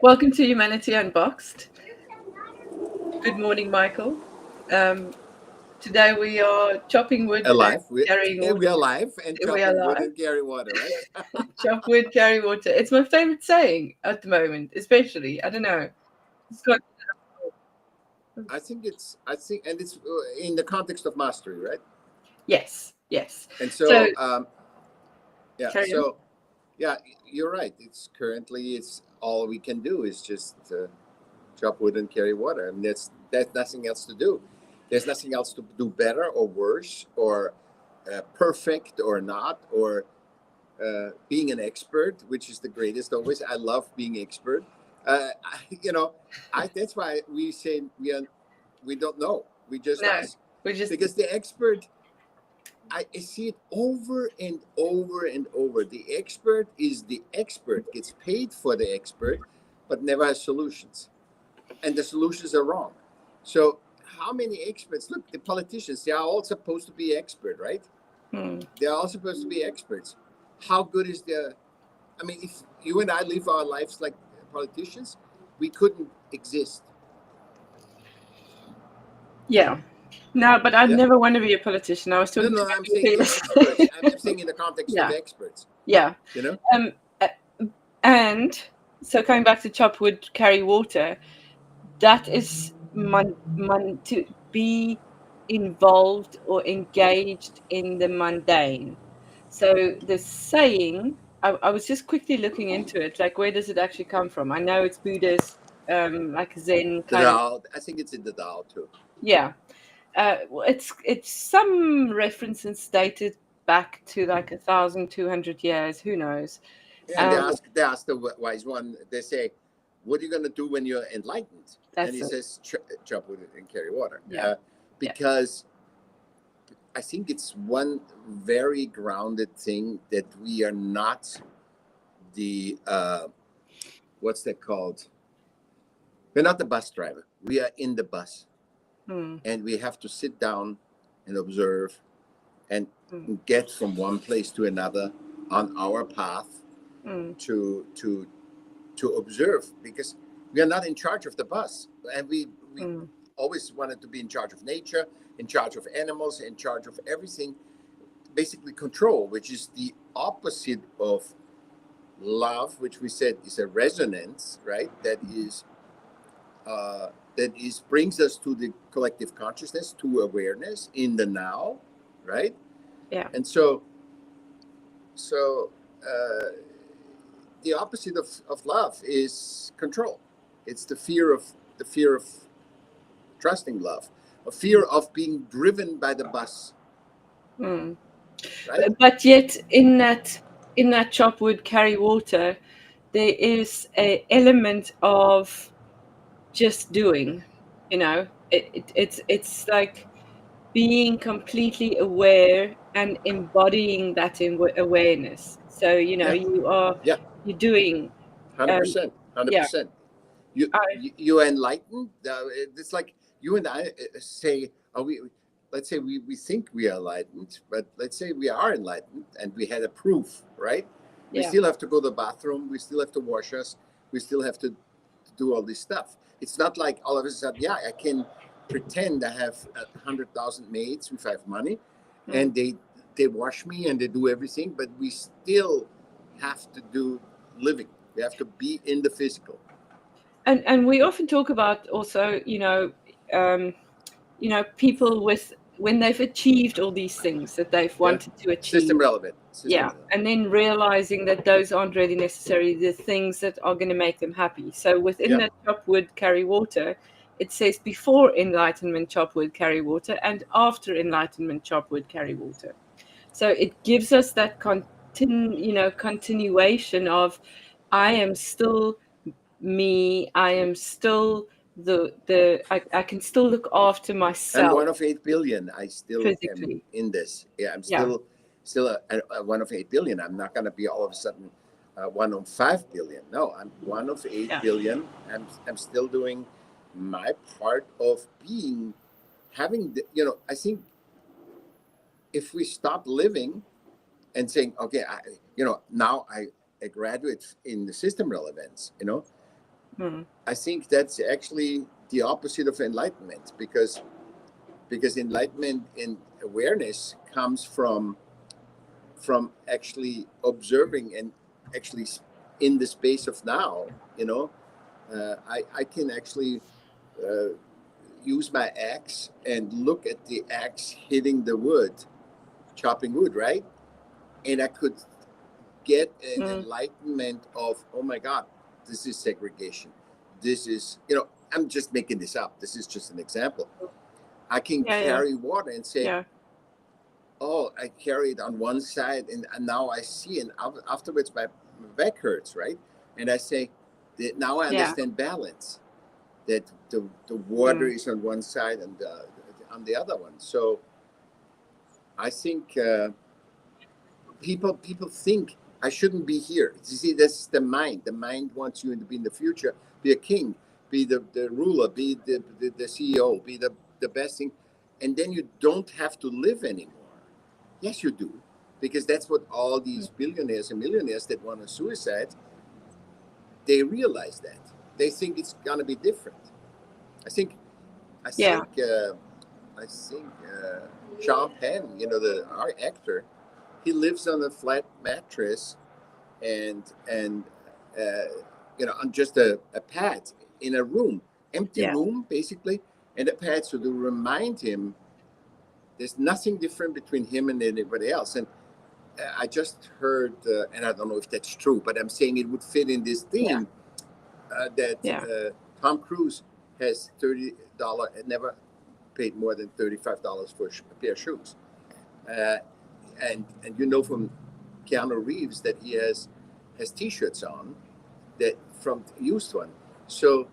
Welcome to Humanity Unboxed. Good morning, Michael. Um, Today we are chopping wood and Alive. carrying We water. are alive and We are chopping wood live. and carry water, right? Chop wood, carry water. It's my favorite saying at the moment, especially. I don't know. It's got And it's in the context of mastery, right? yes, yes. And So yeah, carry on. so yeah, you're right. It's all we can do is just chop wood and carry water, and there's nothing else to do. There's nothing else to do better or worse or perfect or not or being an expert, which is the greatest always. I love being expert. You know, that's why we say we don't know. We just No, ask we just because the expert. I see it over and over and over. The expert is the expert, gets paid for the expert, but never has solutions. And the solutions are wrong. So, how many experts? Look, the politicians, they are all supposed to be expert, right? They are all supposed to be experts. How good is the? I mean, if you and I live our lives like politicians, we couldn't exist. yeah. No, but I'd Yeah. never want to be a politician. I was No, talking to no, I'm my saying the peers. experts. I'm saying in the context of Yeah, experts. yeah. You know. Uh, and so coming back to chop wood, carry water. That is to be involved or engaged in the mundane. So the saying, I was just quickly looking into it, like where does it actually come from? I know it's Buddhist, like Zen The kind of, Tao. I think it's in the Tao too. yeah. Well, it's some references dated back to like 1,200 years. Who knows? Yeah, and Um, they ask the wise one. They say, "What are you going to do when you're enlightened?" And that's he it. says, "Chop wood and carry water," Yeah, yeah. because I think it's one very grounded thing that we are not the what's that called? We're not the bus driver. We are in the bus, Hmm. and we have to sit down and observe and Hmm. get from one place to another on our path Hmm. to observe, because we are not in charge of the bus, and we Hmm. always wanted to be in charge of nature, in charge of animals, in charge of everything, basically control, which is the opposite of love, which we said is a resonance, right? That is brings us to the collective consciousness, to awareness in the now, right? Yeah. And so uh, the opposite of love is control. It's the fear of trusting love, a fear of being driven by the bus, Hmm. right? But yet in that chop wood carry water, there is a element of just doing. It's like being completely aware and embodying that awareness. So Yeah, yeah, you're doing. 100%, hundred Yeah. percent. You I, you are enlightened. It's like you and I say, are we? Let's say we think we are enlightened, but let's say we are enlightened and we had a proof, right? We yeah. still have to go to the bathroom. We still have to wash us. We still have to do all this stuff. It's not like all of a sudden, yeah, I can pretend I have 100,000 maids if I have money, Mm. and they wash me and they do everything, but we still have to do living. We have to be in the physical. And we often talk about also, um, people with when they've achieved all these things that they've Yeah, wanted to system achieve. relevant. System Yeah, relevant. and then realizing that those aren't really necessarily the things that are going to make them happy. So within Yeah, that chop wood, carry water, it says before enlightenment, chop wood, carry water, and after enlightenment, chop wood, carry water. So it gives us that continuation of I am still me. I am still I can still look after I'm myself one of 8 billion. I still am physically. in this. Yeah, I'm Yeah, still a one of 8 billion. I'm not gonna be all of a sudden one of 5 billion. No, I'm one of eight yeah. billion. I'm still doing my part of being, having the, I think if we stop living and saying, okay, now I graduate in the system relevance, Mm. I think that's actually the opposite of enlightenment, because enlightenment and awareness comes from actually observing and actually in the space of now. I can actually uh, use my axe and look at the axe hitting the wood, chopping wood, right? And I could get an Mm. enlightenment of, oh my God, this is segregation. This is, I'm just making this up. This is just an example. I can Yeah, yeah, carry water and say, yeah, oh, I carry it on one side, and now I see, and afterwards my back hurts, right? And I say, that now I yeah. understand balance, that the water Mm. is on one side and on the other one. So I think people think I shouldn't be here. You see, that's the mind. The mind wants you to be in the future, be a king, be the ruler, be the CEO, be the best thing, and then you don't have to live anymore. Yes, you do, because that's what all these billionaires and millionaires that want to suicide, they realize that. They think it's gonna be different. I think I Yeah, think I think Sean Penn, the our actor, he lives on a flat mattress and on just a pad in a room, empty yeah, room basically, and a pad, so to remind him there's nothing different between him and anybody else. And I just heard, and I don't know if that's true, but I'm saying it would fit in this yeah, theme, that yeah, Tom Cruise has $30, never paid more than $35 for a pair of shoes. Uh, and from Keanu Reeves that he has T-shirts on that from used one. So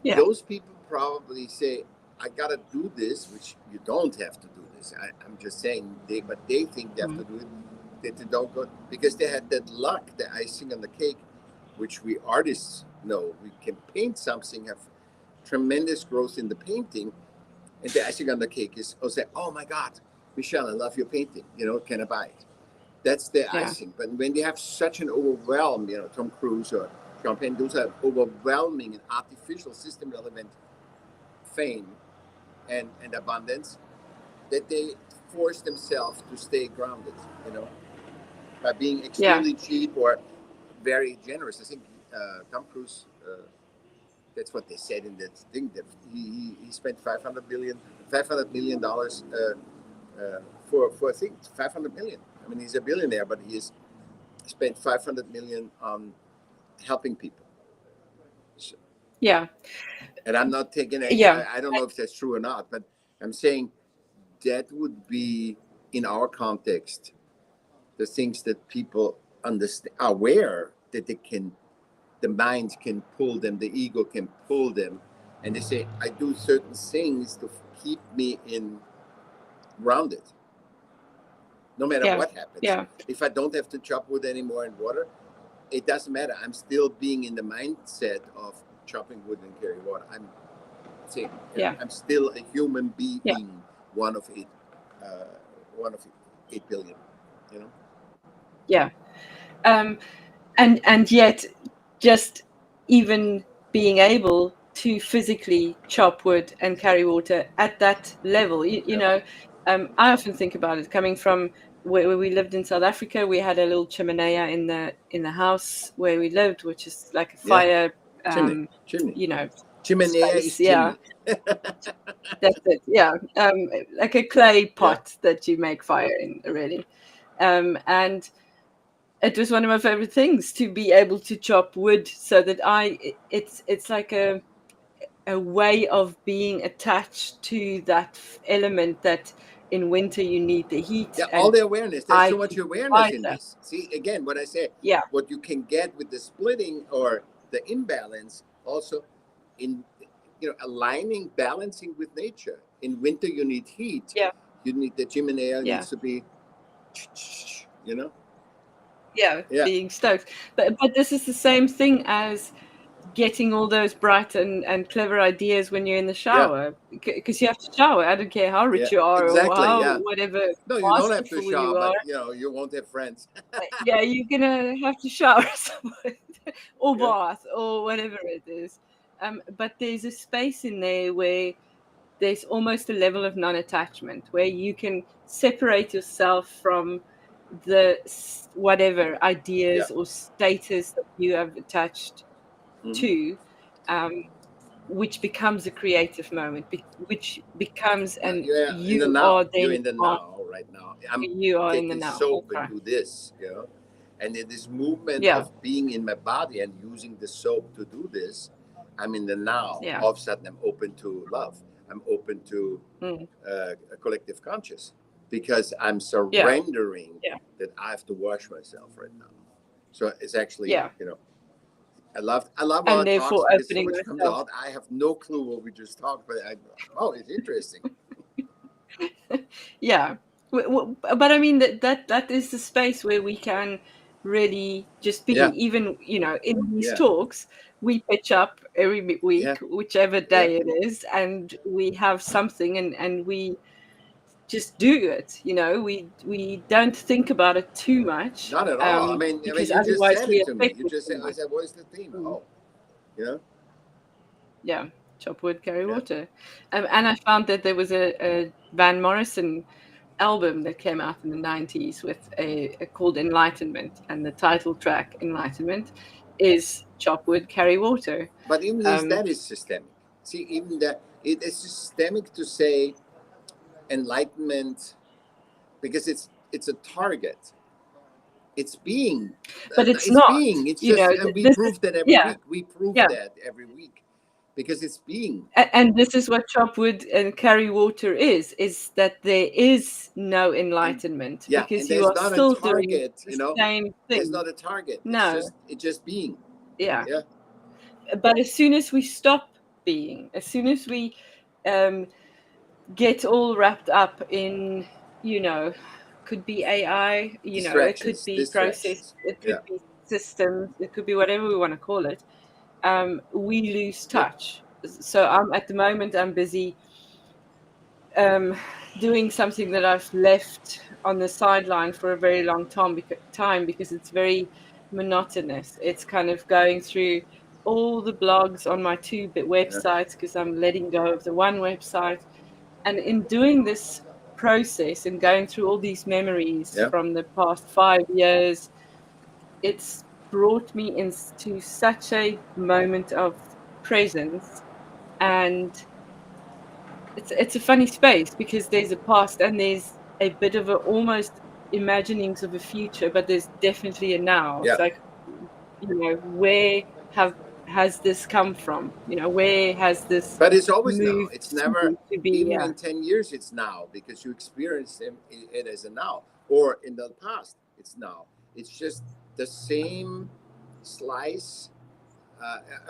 yeah, those people probably say, "I gotta do this," which you don't have to do this. I'm just saying, but they think they have to mm. do it. They don't go because they had that luck, the icing on the cake, which we artists know. We can paint something, have tremendous growth in the painting, and the icing on the cake is, say, "Oh my God, Michaell, I love your painting. Can I buy it?" That's the Yeah, icing. But when they have such an overwhelm, Tom Cruise or Champagne, those are overwhelming and artificial system relevant fame and abundance, that they force themselves to stay grounded, by being yeah, extremely cheap or very generous. I think Tom Cruise, that's what they said in that thing, that he spent $500 million for a thing, 500 million. I mean, he's a billionaire, but he has spent 500 million on helping people. So, yeah, and I'm not taking yeah, I don't know if that's true or not, but I'm saying that would be, in our context, the things that people understand, aware that the mind can pull them, the ego can pull them, and they say, I do certain things to keep me in grounded, no matter yeah, what happens. yeah, If I don't have to chop wood anymore and water, it doesn't matter. I'm still being in the mindset of chopping wood and carry water. I'm saying, yeah, I'm still a human yeah, being, one of eight, one of 8 billion. You know. yeah. And yet, just even being able to physically chop wood and carry water at that level, Yeah. I often think about it coming from where we lived in South Africa. We had a little chimenea in the house where we lived, which is like a Yeah. fire, Chimney. um, Chimney. you know, Chimenea is space. Yeah, chimney. that's it. Yeah, like a clay Yeah. pot that you make fire in, really. And it was one of my favorite things to be able to chop wood, so that it's like a way of being attached to that element that in winter you need the heat, Yeah. All and the awareness. There's I so much can awareness provide in that. this. See, again, what I say, Yeah, what you can get with the splitting or the imbalance, also in, aligning, balancing with nature. In winter, you need heat. yeah, You need the chimenea yeah, needs to be, you know. yeah, Yeah. being stoked. But this is the same thing as getting all those bright and clever ideas when you're in the Yeah. shower, because you have to shower. I don't care how Yeah. rich you are or Exactly. how Yeah. whatever No, you don't have to masterful shower, you but are. you won't have friends. Yeah, you're gonna have to shower somewhere. or Yeah. bath or whatever it is. But there's a space in there where there's almost a level of non-attachment where you can separate yourself from the whatever Yeah. ideas or status that you have attached Mhm. to, um, which becomes a creative moment, which becomes No, and you're in the you are now. You're then in the part, now right now. I'm you are in the taking now. soap and Okay. do this, and in this movement Yeah, of being in my body and using the soap to do this, I'm in the now. yeah, All of a sudden, I'm open to love. I'm open to mm, a collective conscious because I'm yeah, surrendering yeah, that I have to wash myself right now. So it's actually, yeah, I love our and talks therefore because so opening much comes myself. out. I have no clue what we just talked, but it's interesting. Yeah, but I mean that is the space where we can really just be. Yeah, Even in these yeah, talks, we pitch up every yeah, week, whichever yeah. day it is, and we have something, and we just do it. We don't think about it too much, Not at all. because You just otherwise said we it to me. affect You it just too said, I much. said, what is the theme? Mm. Oh, you know, Yeah, chop wood, carry yeah. water. And I found that there was a Van Morrison album that came out in the 90s with a called Enlightenment, and the title track Enlightenment is chop wood, carry water. But even this, Um, that is systemic. See, even that it is systemic to say enlightenment because it's a target. It's being, but it's it's not, being. It's just, and we this is, prove that every yeah, week. We prove yeah. that every week because it's being. And this is what chop wood and carry water is that there is no And enlightenment yeah, because and you there's are not a still doing target. the same There's thing. not a target. No, It's just being. yeah. Yeah, But as soon as we stop being, as soon as we um, get all wrapped up in, you know, could be AI, it could be process, distractions. it could Yeah, be systems, it could be whatever we want to call it. We lose yeah, touch. So at the moment I'm busy um, doing something that I've left on the sideline for a very long time because it's very monotonous. It's kind of going through all the blogs on my two yeah, websites because I'm letting go of the one website. And in doing this process and going through all these memories yeah. from the past 5 years, it's brought me into such a moment of presence. And it's a funny space because there's a past and there's a bit of a almost imaginings of a future, but there's definitely a now. Yeah. It's like, where have has this come from? Where has this But it's always now. moved It's never, to be? even Yeah. in 10 years, it's now because you experience it as a now. Or in the past, it's now. It's just the same slice,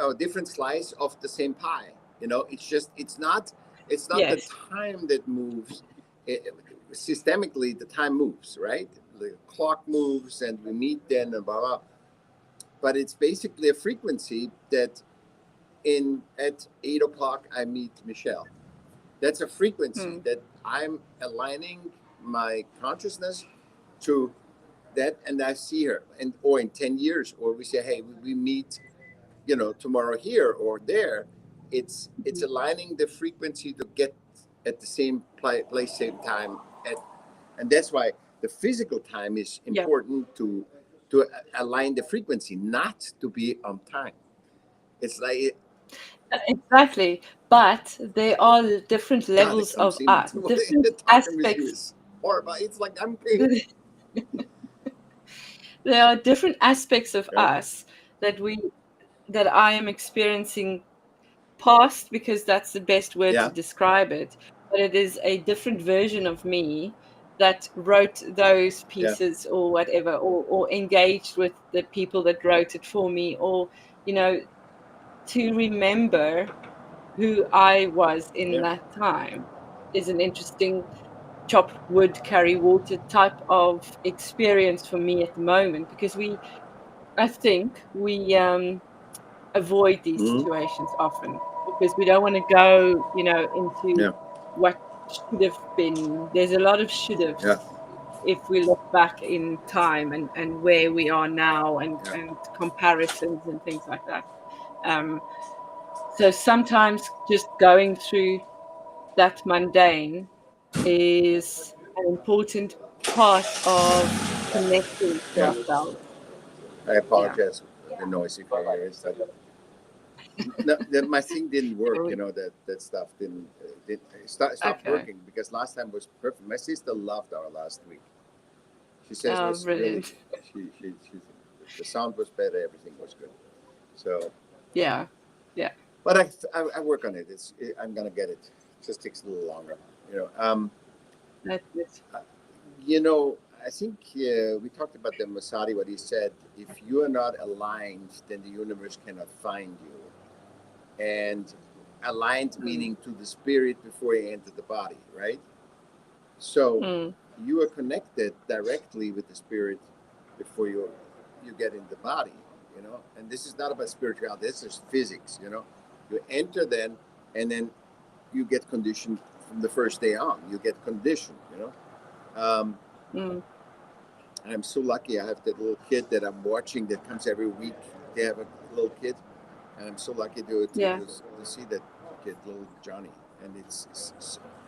or different slice of the same pie. It's just, it's not the Yes. time that moves. Systemically, the time moves, right? The clock moves and we meet then and blah, blah. But it's basically a frequency that in at 8 o'clock I meet Michaell. That's a frequency Hmm. that I'm aligning my consciousness to that, and I see her, and or in 10 years, or we say, hey, we meet, tomorrow here or there. It's aligning the frequency to get at the same place, same time, and that's why the physical time is Yeah. important to align the frequency, not to be on time. It's like Exactly. But there are different God, it levels of comes in different talking with you aspects. is horrible. It's like I'm There are different aspects of yeah, us that I am experiencing past, because that's the best word to yeah, describe it, but it is a different version of me that wrote those yeah, pieces or whatever, or engaged with the people that wrote it for me, or you know to remember who I was in yeah. that time is an interesting chop wood carry water type of experience for me at the moment, because I think we avoid these Mm-hmm. situations often because we don't want to go, into Yeah, what should have been. There's a lot of should yeah. haves if we look back in time and where we are now and comparisons and things like that. So sometimes just going through that mundane is an important part of connecting to Yeah. ourselves. I Yeah. apologize for the noise if I hear it. No, my thing didn't work. That stuff didn't stopped Okay. working because last time was perfect. My sister loved our last week. She says it Oh, was really brilliant. good. The sound was better. Everything was good. So, Yeah. Yeah. but I work on it. I'm gonna get it. It just takes a little longer. You know. That's it. You know, I think we talked about the Masadi, what he said, if you are not aligned, then the universe cannot find you. And aligned meaning to the spirit before you enter the body, right? So you are connected directly with the spirit before you get in the body, you know. And this is not about spirituality, this is physics, you know. You enter then, and then you get conditioned from the first day on. You get conditioned, you know. I'm so lucky. I have that little kid that I'm watching that comes every week. They have a little kid, and I'm so lucky to see that kid, little Johnny. And it's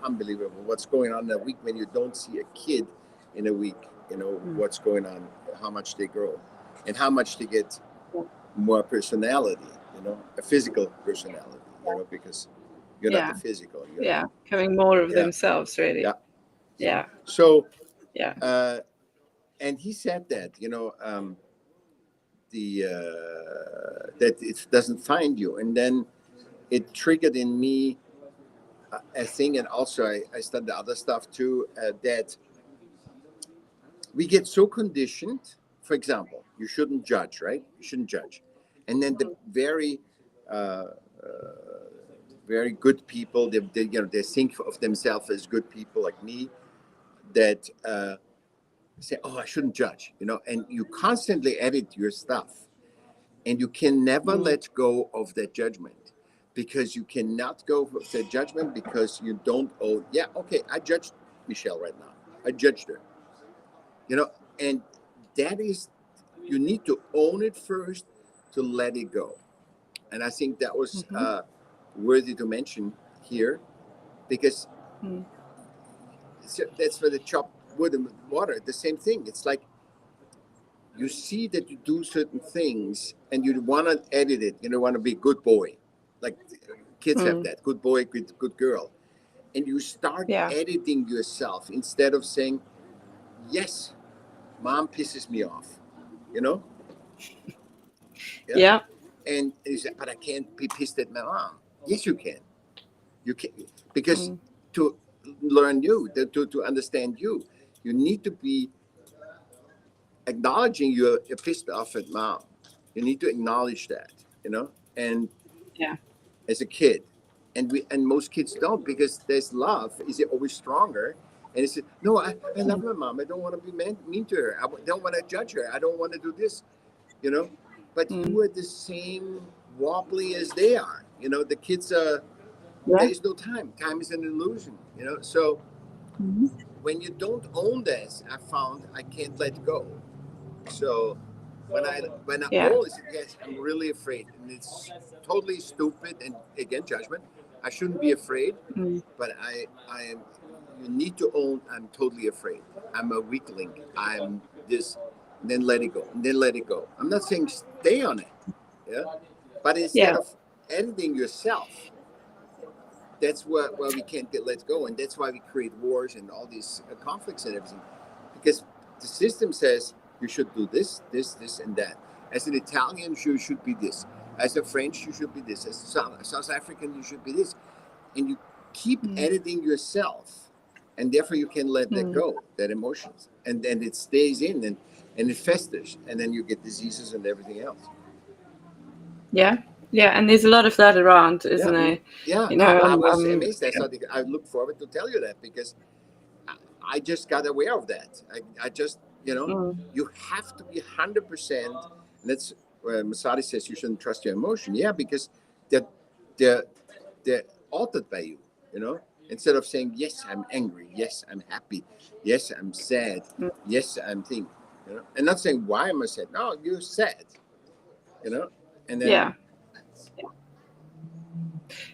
unbelievable what's going on in a week when you don't see a kid in a week. You know what's going on, how much they grow, and how much they get more personality. You know, a physical personality. You know, because you're not the physical. Becoming more of themselves, really. Yeah. So. Yeah. And he said that, you know, that it doesn't find you, and then it triggered in me a thing, and also I studied other stuff too. That we get so conditioned. For example, you shouldn't judge, right? You shouldn't judge, and then the uh, very good people, they think of themselves as good people like me, that. Say, oh, I shouldn't judge, you know, and you constantly edit your stuff, and you can never let go of that judgment, because you cannot go with that judgment because you don't own. Yeah, okay, I judged Michelle right now. I judged her, you know, and that is, you need to own it first to let it go. And I think that was worthy to mention here, because that's for the chopped wood and water. The same thing. It's like you see that you do certain things and you want to edit it. You don't want to be a good boy. Like kids have that, good boy, good girl. And you start editing yourself instead of saying, yes, mom pisses me off, you know? Yeah. And you say, but I can't be pissed at my mom. Yes, you can. You can, because to learn you, to understand you, you need to be acknowledging you're pissed off at mom. You need to acknowledge that, you know, and as a kid, and most kids don't, because there's love is always stronger. And it's no, I love my mom. I don't want to be mean to her. I don't want to judge her. I don't want to do this, you know. But you are the same wobbly as they are. You know, the kids are. There is no time. Time is an illusion. You know, so when you don't own this, I found I can't let go. So when I always say, yes, I'm really afraid, and it's totally stupid, and again judgment. I shouldn't be afraid, but I am. You need to own. I'm totally afraid. I'm a weakling. I'm this. And then let it go. And then let it go. I'm not saying stay on it. Yeah. But instead of editing yourself, that's where we can't get let go, and that's why we create wars and all these conflicts and everything, because the system says you should do this, this, this, and that. As an Italian, you should be this. As a French, you should be this. As a South African, you should be this. And you keep editing yourself, and therefore you can let that go, that emotions, and then it stays in, and it festers, and then you get diseases and everything else. Yeah, and there's a lot of that around, isn't there? Yeah, You know, I was amazed. I look forward to tell you that, because I just got aware of that. I just, you know, you have to be 100%. That's where Masadi says you shouldn't trust your emotion. Yeah, because they're they're altered by you. You know, instead of saying, yes, I'm angry, yes, I'm happy, yes, I'm sad, yes, I'm thinking, and not saying, why am I sad? No, you're sad, and then Yeah.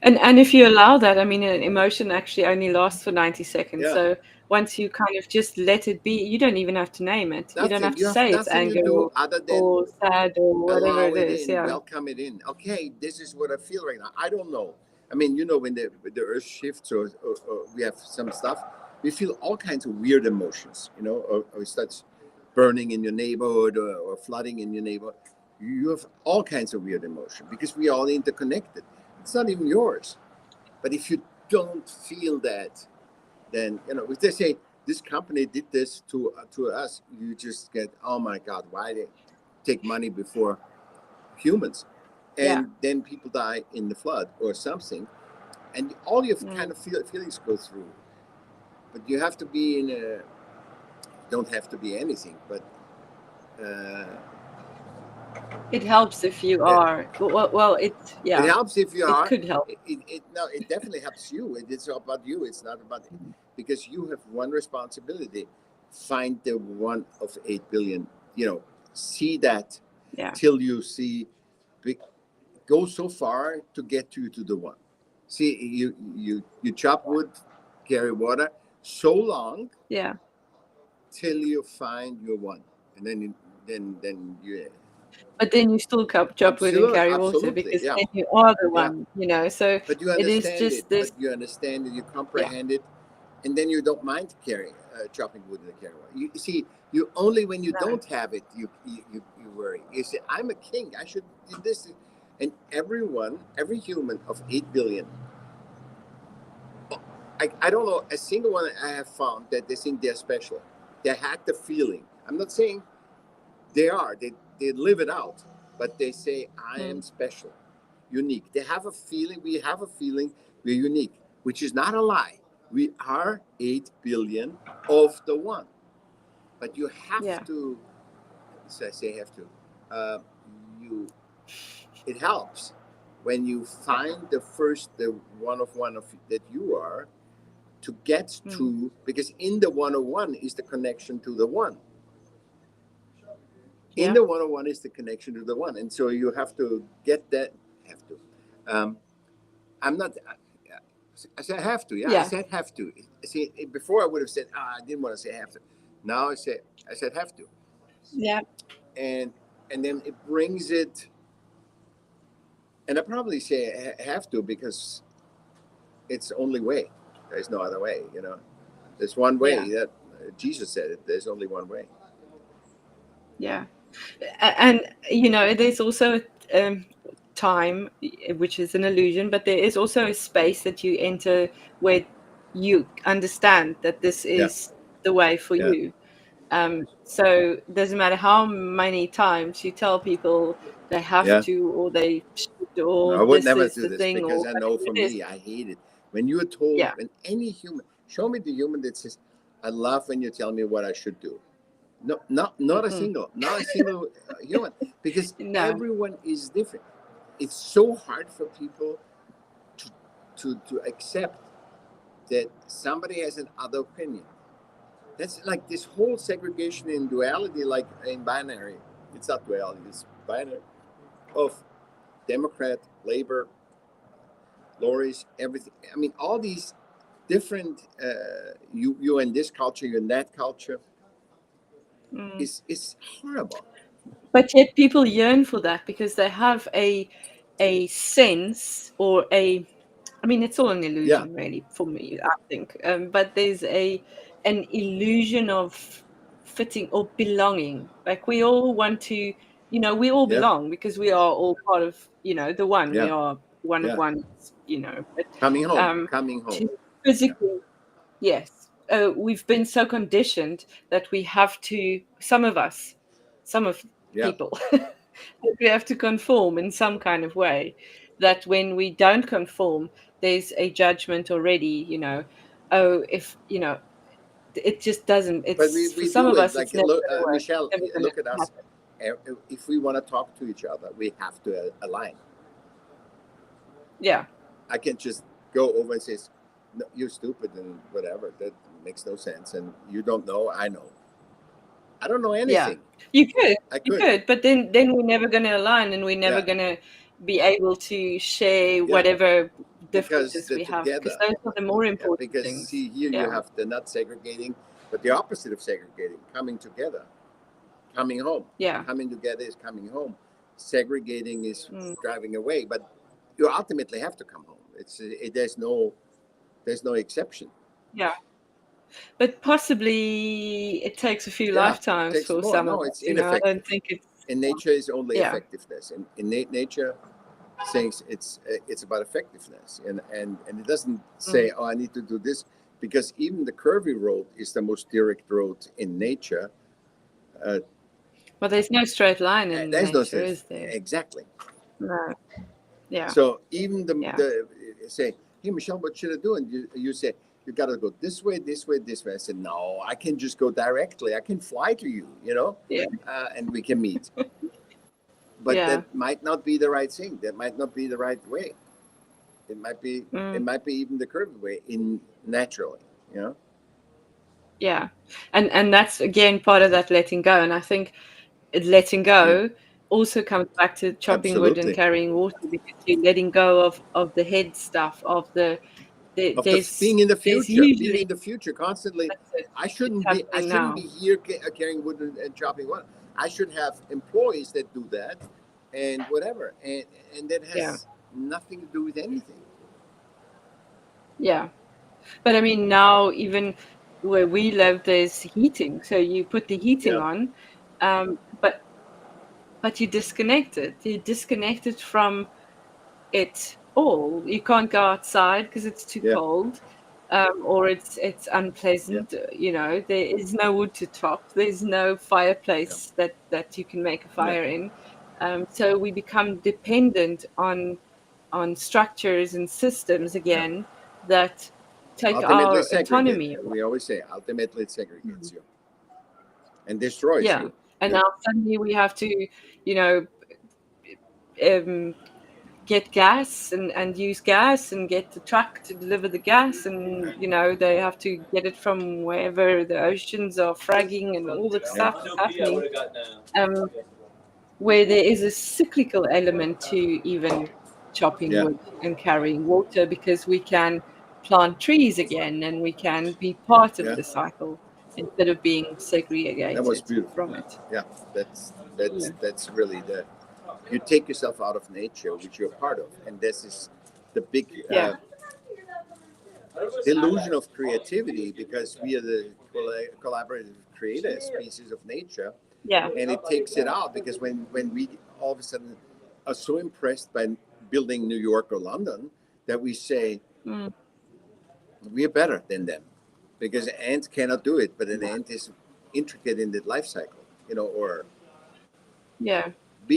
And if you allow that, I mean, an emotion actually only lasts for 90 seconds. yeah, So once you kind of just let it be, you don't even have to name it. You don't nothing. have to You have say it's nothing to anger do other than or sad or whatever allow it it is. in, Yeah. welcome it in. Okay, this is what I feel right now. I don't know. I mean, when the earth shifts or we have some stuff, we feel all kinds of weird emotions, or it starts burning in your neighborhood or flooding in your neighborhood. You have all kinds of weird emotion because we are all interconnected. It's not even yours. But if you don't feel that, then, if they say this company did this to us, you just get, oh my God, why they take money before humans? Yeah. And then people die in the flood or something, and all your kind of feelings go through. But you have to be in a, don't have to be anything, but It helps if you are. Well, it yeah, helps if you it are. could help. No, it definitely helps you. It's about you. It's not about, because you have one responsibility: find the one of 8 billion. See that Yeah. till you see, go so far to get you to the one. See, you chop wood, carry water so long Yeah. till you find your one, and then you But then you still chop wood and carry water absolutely, because yeah, then you are the yeah. one. So But you it is understand it. just this. But you understand it. You Yeah. comprehend it, and then you don't mind carrying, chopping wood in the carry water. You see, you only when you No. don't have it, you worry. You say, I'm a king. I should do this, and every human of 8 billion. I don't know a single one I have found that they think they're special. They had the feeling. I'm not saying they are. They live it out, but they say, I am special, unique. They have a feeling. We have a feeling we're unique, which is not a lie. We are 8 billion of the one, but you have Yeah. to. So I say have to. You. It helps when you find the one of that you are, to get to, because in the 101 is the connection to the one. In Yeah. the 101 is the connection to the one, and so you have to get that. Have to. I'm not. I said have to. Yeah, I Yeah. said have to. See, before I would have said, I didn't want to say have to. Now I said have to, Yeah. and then it brings it. And I probably say have to because it's the only way. There's no other way. There's one way. Yeah. That Jesus said it. There's only one way. Yeah. And there's also time, which is an illusion, but there is also a space that you enter where you understand that this Yeah. is the way for Yeah. you. So it doesn't matter how many times you tell people they have Yeah. to, or they should, No, I or would this never is do the this thing, because or I know whatever for it is. me, I hate it. When you're told, Yeah. when any human, show me the human that says, I love when you tell me what I should do. No, not a single human, because No. everyone is different. It's so hard for people to accept that somebody has an other opinion. That's like this whole segregation in duality, like in binary. It's not duality, it's binary of Democrat, Labor, lorries, everything. I mean, all these different, you in this culture, you in that culture, is horrible. But yet people yearn for that because they have a sense, or I mean, it's all an Yeah, illusion, really, for me, I think. But there's an illusion of fitting or belonging. Like we all want to, we all yeah, belong because we are all part of, the one. We yeah, are one of yeah. one, But Coming home, um, coming home. to Yeah, physically, yes, we've been so conditioned that we have to. Some of yeah. people, that we have to conform in some kind of way. That when we don't conform, there's a judgment already. Oh, if it just doesn't. But It's for we some do of it us, like, it's never going to work. Michaell, It's never going look at to us. happen. If we want to talk to each other, we have to align. Yeah, I can't just go over and say, no, you're stupid and whatever. That makes no sense. And you don't know. I know. I don't know Yeah, anything. you could, I could. but then we're never going to align, and we're never Yeah. going to be able to share Yeah. whatever Because differences they're we have, because together. those are the more Yeah. important Because things. see, here you Yeah, have the not segregating, but the opposite of segregating, coming together, coming home. yeah, Coming together is coming home. Segregating is mm, driving away. But you ultimately have to come home. There's no exception. yeah. But possibly it takes a few Yeah, it lifetimes takes for more. some of No, it's us. I ineffective. don't think it's. And nature is only Yeah, effectiveness. And innate nature says it's about effectiveness, and it doesn't say, oh, I need to do this, because even the curvy road is the most direct road in nature. Uh, well, there's no straight line in there's no nature, sense is there? exactly. No. Yeah, So even yeah, the say, hey Michelle, what should I do? And you say you got to go this way, this way, this way. I said, no, I can just go directly. I can fly to you, yeah, and we can meet. But yeah. that might not be the right thing. That might not be the right way. It might be. It Mm. might be even the curvy way in naturally. Yeah, and that's again part of that letting go, and I think letting Mm. go also comes back to chopping wood and Absolutely. carrying water, because you're letting go of the head stuff, of Of the being in the there's future, being usually in the future constantly. that's it, I it's shouldn't be. I happening shouldn't now. be here carrying wood and chopping wood. I should have employees that do that, and whatever, and that Yeah, has nothing to do with anything. yeah. But I mean, now even where we live, there's heating, so you put the heating Yeah, on, but you're disconnected. You're disconnected from it all. You can't go outside because it's too yeah, cold, or it's yeah, unpleasant. There is no wood to chop. There's no yeah, fireplace that you can make a yeah, fire in. So we become dependent on structures and systems yeah. again that take Ultimately our segregate. autonomy away. We always say ultimately it segregates you and destroys Yeah, you. and You now suddenly we have to, you know, um, get gas and use gas and get the truck to deliver the gas, and they have to get it from wherever the oceans are fragging and all the yeah, stuff is happening, um, where there is a cyclical element to even chopping yeah. wood and carrying water, because we can plant trees again and we can be part of Yeah. the cycle instead of being That was segregated beautiful. from it. Yeah, that's Yeah, that's really the you take yourself out of nature, which you're part of, and this is the big yeah, illusion of creativity, because we are the collaborative creator species of nature, yeah, and it takes it out, because when we all of a sudden are so impressed by building New York or London that we say mm, we're better than them, because an ant cannot do it, but an ant is intricate in the life cycle, or yeah.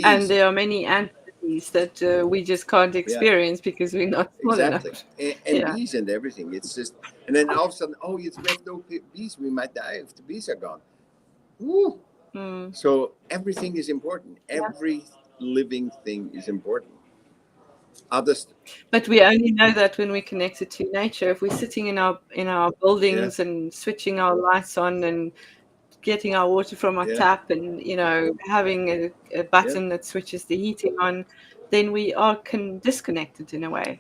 And bees. there are many entities that we just can't Yeah, experience because we're not small enough. exactly. And Yeah, bees and everything. It's just, and then all of a sudden, oh, we have no bees. We might die if the bees are gone. Woo. mm, So everything is important. yeah. Every living thing is important. Others, But we only know that when we're connected to nature. If we're sitting in our yeah, buildings and switching our lights on and getting our water from our yeah, tap, and having a yeah. button that switches the heating on, then we are disconnected in a way.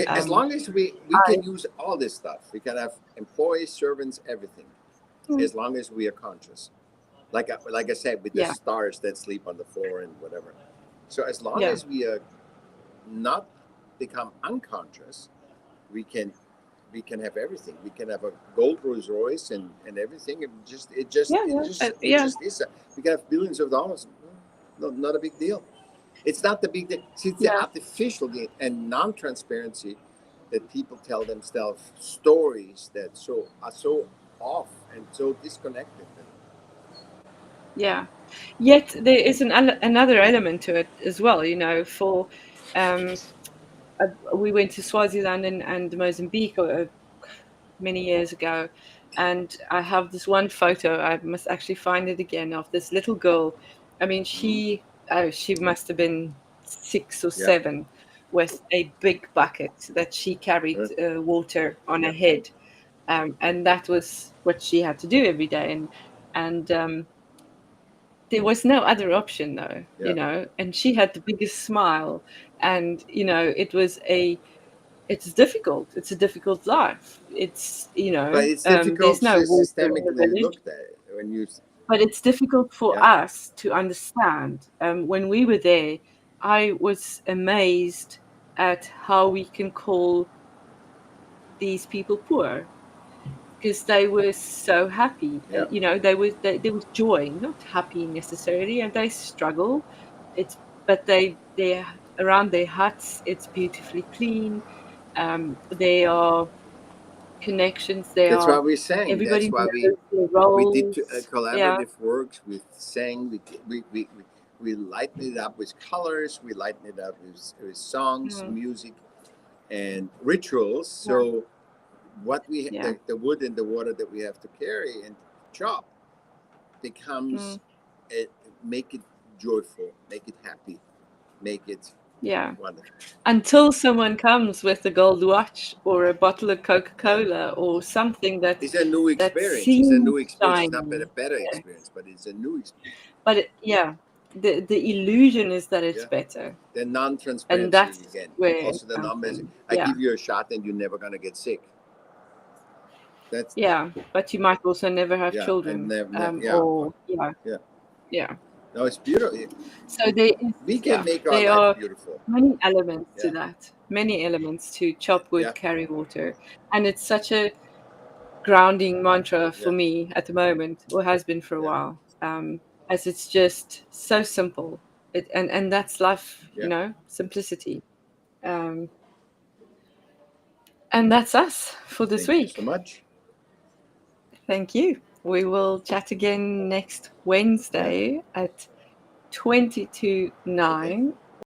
As Um, long as we I, can use all this stuff, we can have employees, servants, everything. mm, As long as we are conscious, like I said, with the yeah, stars that sleep on the floor and whatever. So as long yeah, as we are not become unconscious, we can have everything. We can have a gold Rolls Royce and everything. yeah, It yeah, just is. We can have billions of dollars. No, not a big deal. It's not the big deal. See, it's the yeah. artificial and non-transparency that people tell themselves stories that are so off and so disconnected. Yeah. Yet there is another element to it as well. For um, we went to Swaziland and Mozambique many years ago, and I have this one photo. I must actually find it again, of this little girl. I mean, Mm-hmm. she must have been 6 or Yeah, 7, with a big bucket that she carried water on her head, and that was what she had to do every day. And there was no other option, though, you know. And she had the biggest smile, and you know, it's difficult. It's a difficult life. It's, you know, But it's difficult there's no water in the systemically village. looked at when you. But it's difficult for Yeah. us to understand. When we were there, I was amazed at how we can call these people poor, because they were so happy. Yeah. You know, there was joy, not happy necessarily, and they struggle. But they're around their huts. It's beautifully clean. There are connections. There That's why are we sang. everybody That's why knows their roles. we did Yeah. collaborative works. We sang. We lightened it up with colors. We lightened it up with songs, music, and rituals. So what we the wood and the water that we have to carry and chop becomes make it joyful, make it happy, make it wonderful. Until someone comes with a gold watch or a bottle of Coca-Cola or something that it's a new experience. It's a new experience. It's not a better experience, but it's a new experience. But the illusion is that it's better. The non-transparency, and that's again. where Also the numbers. I give you a shot and you're never gonna get sick. That's but you might also never have children. Or No, it's beautiful. So we can make our life beautiful. Many elements to that. Many elements to chop wood, carry water, and it's such a grounding mantra for me at the moment, or has been for a while. As it's just so simple. And that's life, you know, simplicity. And that's us for this week. Thank you so much. Thank you. We will chat again next Wednesday at 20 to 9